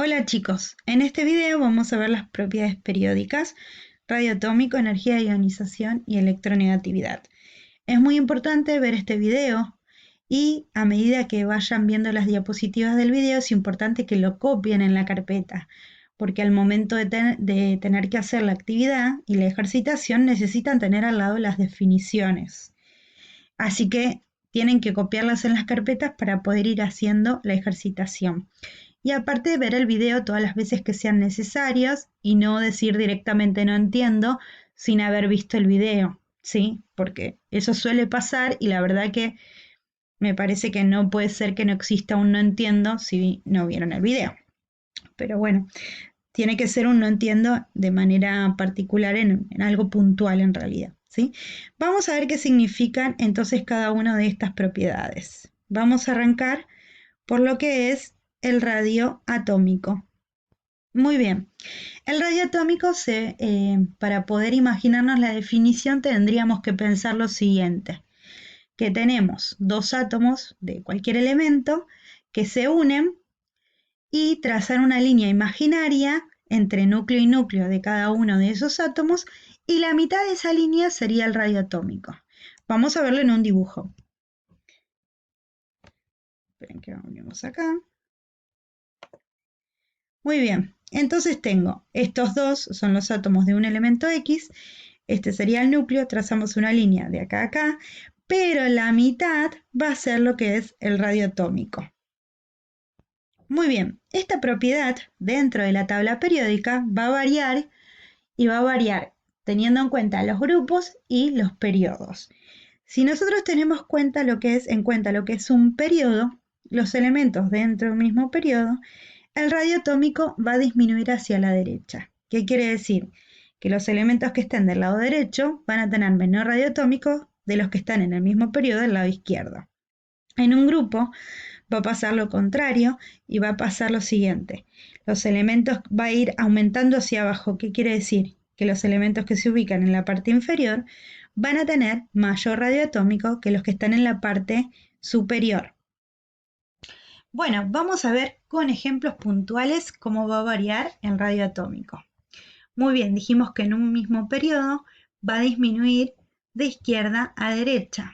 Hola chicos, en este video vamos a ver las propiedades periódicas, radio atómico, energía de ionización y electronegatividad. Es muy importante ver este video y a medida que vayan viendo las diapositivas del video es importante que lo copien en la carpeta, porque al momento de tener que hacer la actividad y la ejercitación necesitan tener al lado las definiciones. Así que tienen que copiarlas en las carpetas para poder ir haciendo la ejercitación. Y aparte ver el video todas las veces que sean necesarias y no decir directamente no entiendo sin haber visto el video, ¿sí? Porque eso suele pasar y la verdad que me parece que no puede ser que no exista un no entiendo si no vieron el video. Pero bueno, tiene que ser un no entiendo de manera particular en algo puntual en realidad, ¿sí? Vamos a ver qué significan entonces cada una de estas propiedades. Vamos a arrancar por lo que es el radio atómico. Muy bien, el radio atómico para poder imaginarnos la definición tendríamos que pensar lo siguiente, que tenemos dos átomos de cualquier elemento que se unen y trazar una línea imaginaria entre núcleo y núcleo de cada uno de esos átomos y la mitad de esa línea sería el radio atómico. Vamos a verlo en un dibujo. Esperen que vamos acá. Muy bien, entonces tengo estos dos, son los átomos de un elemento X, este sería el núcleo, trazamos una línea de acá a acá, pero la mitad va a ser lo que es el radio atómico. Muy bien, esta propiedad dentro de la tabla periódica va a variar y va a variar teniendo en cuenta los grupos y los periodos. Si nosotros tenemos en cuenta lo que es un periodo, los elementos dentro del mismo periodo, el radio atómico va a disminuir hacia la derecha. ¿Qué quiere decir? Que los elementos que estén del lado derecho van a tener menor radio atómico de los que están en el mismo periodo del lado izquierdo. En un grupo va a pasar lo contrario y va a pasar lo siguiente. Los elementos va a ir aumentando hacia abajo. ¿Qué quiere decir? Que los elementos que se ubican en la parte inferior van a tener mayor radio atómico que los que están en la parte superior. Bueno, vamos a ver con ejemplos puntuales cómo va a variar el radio atómico. Muy bien, dijimos que en un mismo periodo va a disminuir de izquierda a derecha.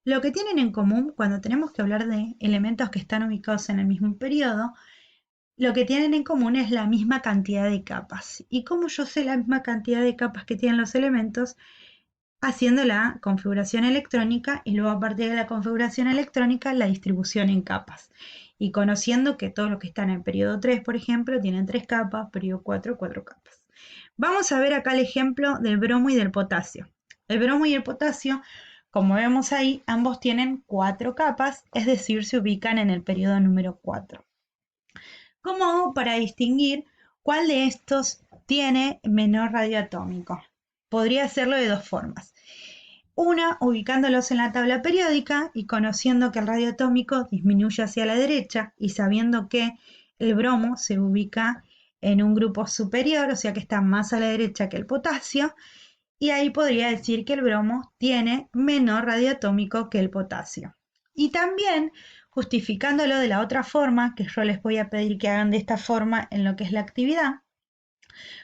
Lo que tienen en común cuando tenemos que hablar de elementos que están ubicados en el mismo periodo, lo que tienen en común es la misma cantidad de capas. ¿Y cómo yo sé la misma cantidad de capas que tienen los elementos? Haciendo la configuración electrónica y luego a partir de la configuración electrónica la distribución en capas. Y conociendo que todos los que están en periodo 3, por ejemplo, tienen 3 capas, periodo 4, 4 capas. Vamos a ver acá el ejemplo del bromo y del potasio. El bromo y el potasio, como vemos ahí, ambos tienen 4 capas, es decir, se ubican en el periodo número 4. ¿Cómo hago para distinguir cuál de estos tiene menor radio atómico? Podría hacerlo de dos formas. Una, ubicándolos en la tabla periódica y conociendo que el radio atómico disminuye hacia la derecha y sabiendo que el bromo se ubica en un grupo superior, o sea que está más a la derecha que el potasio, y ahí podría decir que el bromo tiene menor radio atómico que el potasio. Y también justificándolo de la otra forma, que yo les voy a pedir que hagan de esta forma en lo que es la actividad,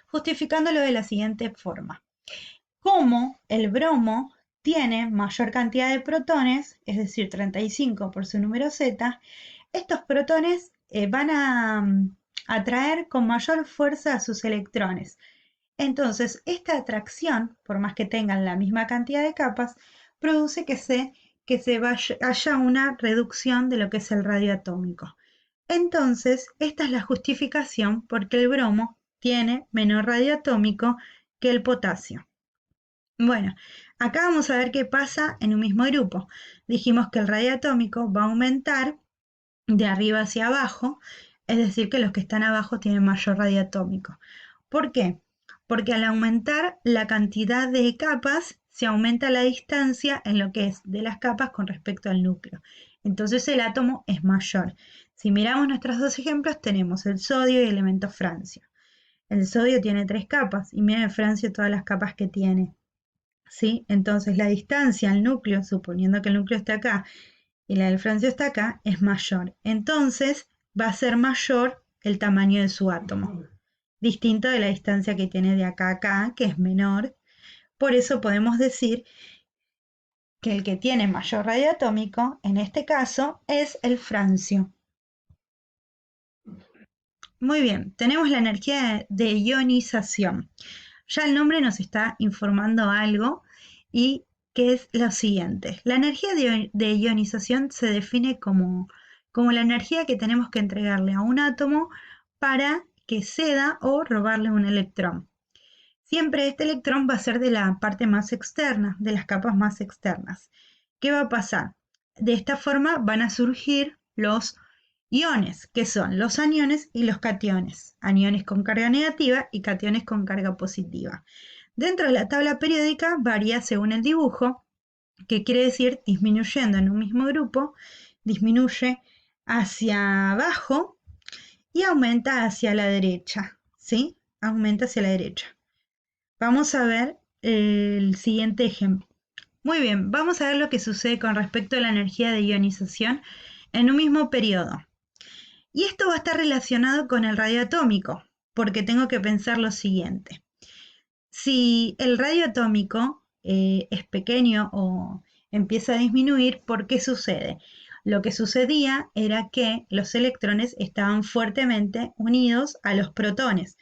justificándolo de la siguiente forma. Como el bromo tiene mayor cantidad de protones, es decir, 35 por su número Z, estos protones van a atraer con mayor fuerza a sus electrones. Entonces, esta atracción, por más que tengan la misma cantidad de capas, produce haya una reducción de lo que es el radio atómico. Entonces, esta es la justificación porque el bromo tiene menor radio atómico que el potasio. Bueno, acá vamos a ver qué pasa en un mismo grupo. Dijimos que el radio atómico va a aumentar de arriba hacia abajo, es decir, que los que están abajo tienen mayor radio atómico. ¿Por qué? Porque al aumentar la cantidad de capas, se aumenta la distancia en lo que es de las capas con respecto al núcleo. Entonces el átomo es mayor. Si miramos nuestros dos ejemplos, tenemos el sodio y el elemento francio. El sodio tiene 3 capas y miren el francio todas las capas que tiene. ¿Sí? Entonces la distancia al núcleo, suponiendo que el núcleo está acá y la del francio está acá, es mayor. Entonces va a ser mayor el tamaño de su átomo, distinto de la distancia que tiene de acá a acá, que es menor. Por eso podemos decir que el que tiene mayor radio atómico, en este caso, es el francio. Muy bien, tenemos la energía de ionización. Ya el nombre nos está informando algo y que es lo siguiente. La energía de ionización se define como la energía que tenemos que entregarle a un átomo para que ceda o robarle un electrón. Siempre este electrón va a ser de la parte más externa, de las capas más externas. ¿Qué va a pasar? De esta forma van a surgir los iones, que son los aniones y los cationes. Aniones con carga negativa y cationes con carga positiva. Dentro de la tabla periódica varía según el dibujo, que quiere decir disminuyendo en un mismo grupo, disminuye hacia abajo y aumenta hacia la derecha, ¿sí? Aumenta hacia la derecha. Vamos a ver el siguiente ejemplo. Muy bien, vamos a ver lo que sucede con respecto a la energía de ionización en un mismo periodo. Y esto va a estar relacionado con el radio atómico, porque tengo que pensar lo siguiente. Si el radio atómico es pequeño o empieza a disminuir, ¿por qué sucede? Lo que sucedía era que los electrones estaban fuertemente unidos a los protones.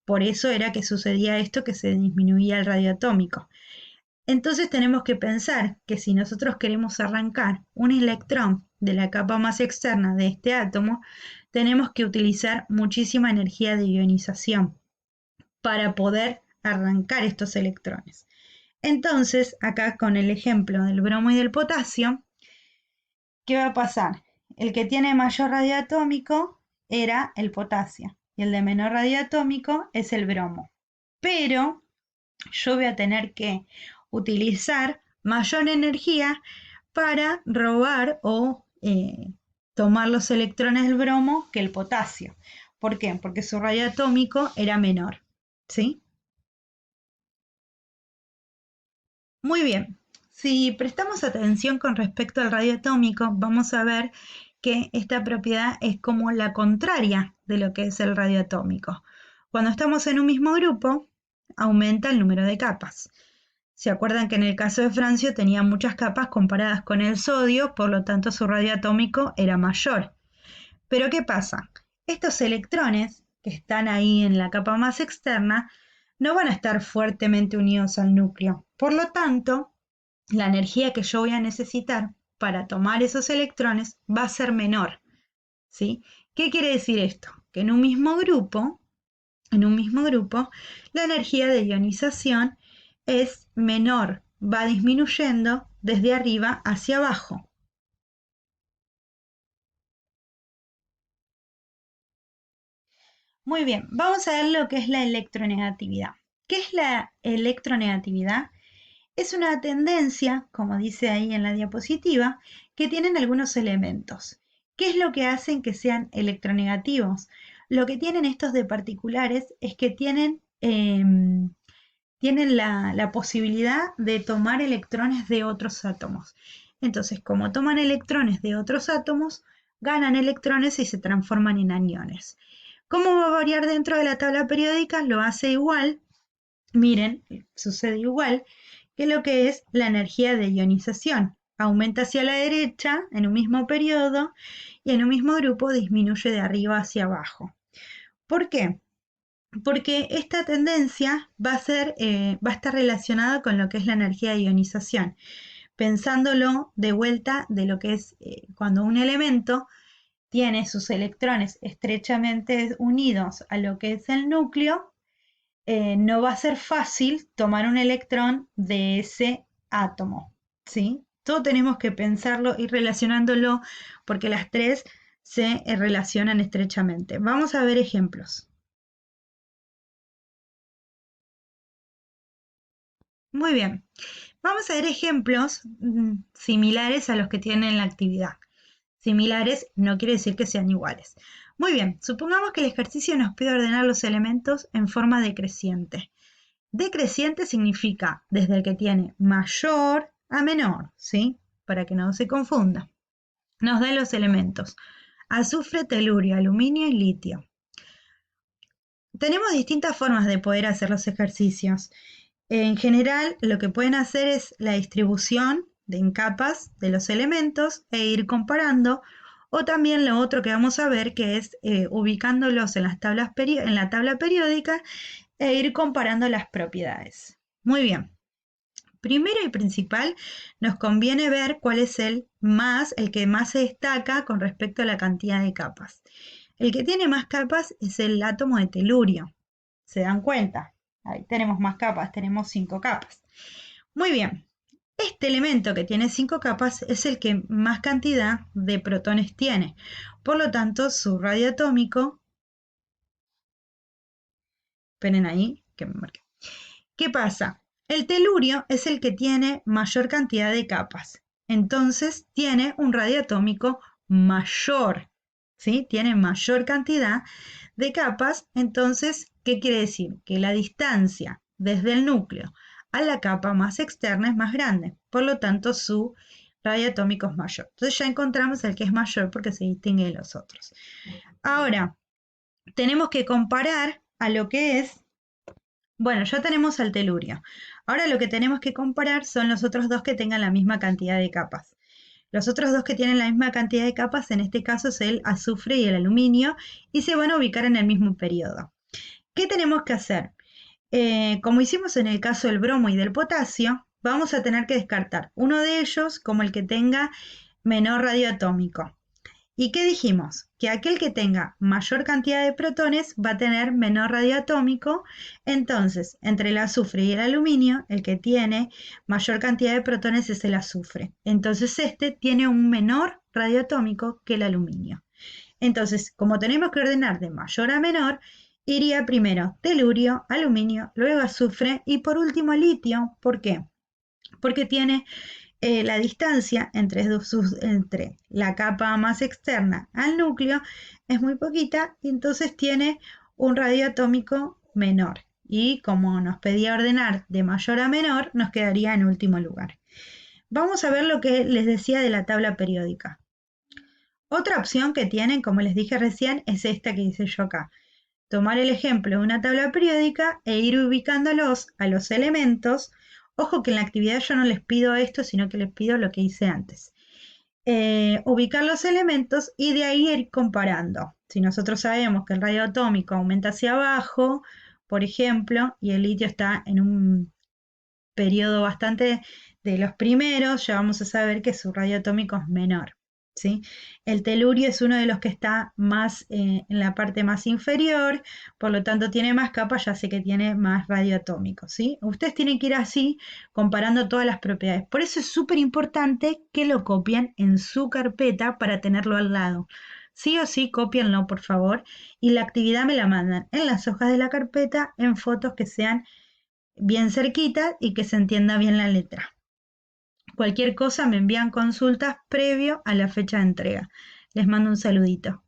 Por eso era que sucedía esto, que se disminuía el radio atómico. Entonces tenemos que pensar que si nosotros queremos arrancar un electrón de la capa más externa de este átomo, tenemos que utilizar muchísima energía de ionización para poder arrancar estos electrones. Entonces, acá con el ejemplo del bromo y del potasio, ¿qué va a pasar? El que tiene mayor radio atómico era el potasio y el de menor radio atómico es el bromo. Pero yo voy a tener que utilizar mayor energía para robar o tomar los electrones del bromo que el potasio. ¿Por qué? Porque su radio atómico era menor. ¿Sí? Muy bien. Si prestamos atención con respecto al radio atómico, vamos a ver que esta propiedad es como la contraria de lo que es el radio atómico. Cuando estamos en un mismo grupo, aumenta el número de capas. ¿Se acuerdan que en el caso de francio tenía muchas capas comparadas con el sodio, por lo tanto su radio atómico era mayor? Pero ¿qué pasa? Estos electrones que están ahí en la capa más externa no van a estar fuertemente unidos al núcleo. Por lo tanto, la energía que yo voy a necesitar para tomar esos electrones va a ser menor. ¿Sí? ¿Qué quiere decir esto? Que en un mismo grupo, la energía de ionización es menor, va disminuyendo desde arriba hacia abajo. Muy bien, vamos a ver lo que es la electronegatividad. ¿Qué es la electronegatividad? Es una tendencia, como dice ahí en la diapositiva, que tienen algunos elementos. ¿Qué es lo que hacen que sean electronegativos? Lo que tienen estos de particulares es que tienen la posibilidad de tomar electrones de otros átomos. Entonces, como toman electrones de otros átomos, ganan electrones y se transforman en aniones. ¿Cómo va a variar dentro de la tabla periódica? Lo hace igual, miren, sucede igual que lo que es la energía de ionización. Aumenta hacia la derecha en un mismo periodo y en un mismo grupo disminuye de arriba hacia abajo. ¿Por qué? Porque esta tendencia va a estar relacionada con lo que es la energía de ionización. Pensándolo de vuelta de lo que es cuando un elemento tiene sus electrones estrechamente unidos a lo que es el núcleo, no va a ser fácil tomar un electrón de ese átomo, ¿sí? Todo tenemos que pensarlo y relacionándolo porque las tres se relacionan estrechamente. Vamos a ver ejemplos. Muy bien. Vamos a ver ejemplos similares a los que tienen la actividad. Similares no quiere decir que sean iguales. Muy bien, supongamos que el ejercicio nos pide ordenar los elementos en forma decreciente. Decreciente significa desde el que tiene mayor a menor, ¿sí? Para que no se confunda. Nos da los elementos: azufre, telurio, aluminio y litio. tenemos distintas formas de poder hacer los ejercicios. En general, lo que pueden hacer es la distribución en capas de los elementos e ir comparando, o también lo otro que vamos a ver, que es ubicándolos en en la tabla periódica e ir comparando las propiedades. Muy bien. Primero y principal, nos conviene ver cuál es el que más se destaca con respecto a la cantidad de capas. El que tiene más capas es el átomo de telurio. ¿Se dan cuenta? Ahí tenemos más capas, tenemos 5 capas. Muy bien. Este elemento que tiene 5 capas es el que más cantidad de protones tiene. Por lo tanto, su radio atómico, esperen ahí que me marqué. ¿Qué pasa? El telurio es el que tiene mayor cantidad de capas. Entonces tiene un radio atómico mayor. ¿Sí? Tiene mayor cantidad de capas. Entonces, ¿qué quiere decir? Que la distancia desde el núcleo a la capa más externa es más grande. Por lo tanto, su radio atómico es mayor. Entonces ya encontramos el que es mayor porque se distingue de los otros. Ahora, tenemos que comparar a lo que es. Bueno, ya tenemos al telurio. Ahora lo que tenemos que comparar son los otros dos que tengan la misma cantidad de capas. Los otros dos que tienen la misma cantidad de capas, en este caso es el azufre y el aluminio, y se van a ubicar en el mismo periodo. ¿Qué tenemos que hacer? Como hicimos en el caso del bromo y del potasio, vamos a tener que descartar uno de ellos como el que tenga menor radio atómico. ¿Y qué dijimos? Que aquel que tenga mayor cantidad de protones va a tener menor radio atómico. Entonces, entre el azufre y el aluminio, el que tiene mayor cantidad de protones es el azufre. Entonces, este tiene un menor radio atómico que el aluminio. Entonces, como tenemos que ordenar de mayor a menor, iría primero telurio, aluminio, luego azufre y por último litio. ¿Por qué? Porque tiene la distancia entre la capa más externa al núcleo es muy poquita y entonces tiene un radio atómico menor. Y como nos pedía ordenar de mayor a menor, nos quedaría en último lugar. Vamos a ver lo que les decía de la tabla periódica. Otra opción que tienen, como les dije recién, es esta que hice yo acá. Tomar el ejemplo de una tabla periódica e ir ubicándolos a los elementos. Ojo que en la actividad yo no les pido esto, sino que les pido lo que hice antes. Ubicar los elementos y de ahí ir comparando. Si nosotros sabemos que el radio atómico aumenta hacia abajo, por ejemplo, y el litio está en un periodo bastante de los primeros, ya vamos a saber que su radio atómico es menor. ¿Sí? El telurio es uno de los que está más en la parte más inferior, por lo tanto tiene más capas, ya sé que tiene más radio atómico. ¿Sí? Ustedes tienen que ir así comparando todas las propiedades. Por eso es súper importante que lo copien en su carpeta para tenerlo al lado. Sí o sí, cópienlo, por favor, y la actividad me la mandan en las hojas de la carpeta en fotos que sean bien cerquita y que se entienda bien la letra. Cualquier cosa me envían consultas previo a la fecha de entrega. Les mando un saludito.